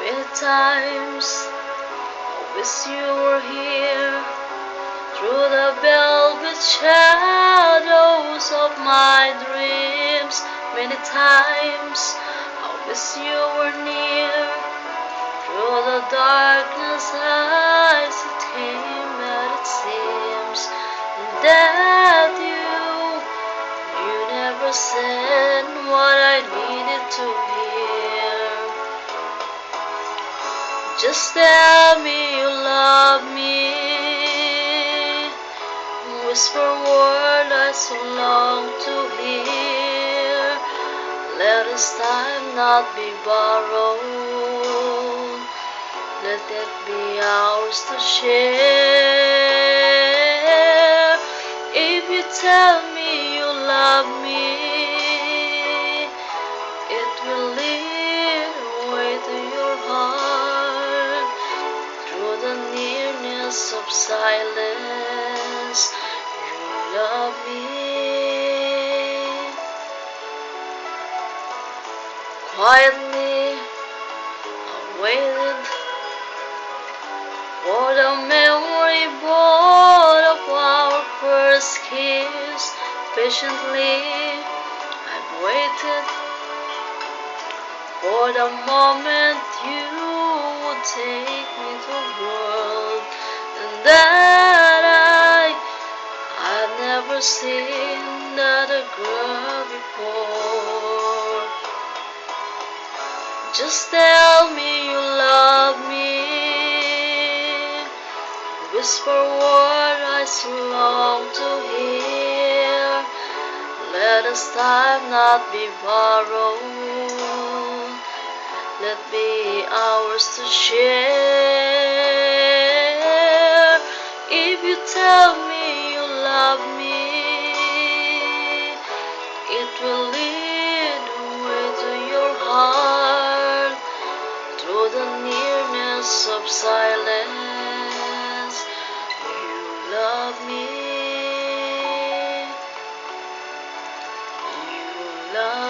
Many times I wish you were here through the velvet shadows of my dreams. Many times I wish you were near through the darkness eyes it came, but it seems that you never said what I needed to hear. Just tell me you love me. Whisper word I so long to hear. Let this time not be borrowed. Let it be ours to share. If you tell me you love me, it will lead away to your heart. Through the nearness of silence, you love me. Quietly, I waited for the memory born of our first kiss. Patiently, I've waited for the moment you would take me to the world, and that I've never seen another girl before. Just tell me you love me. Whisper word I so long to hear. Let us time not be borrowed. Let be ours to share. If you tell me you love me, it will lead away to your heart. Through the nearness of silence, you love me. You love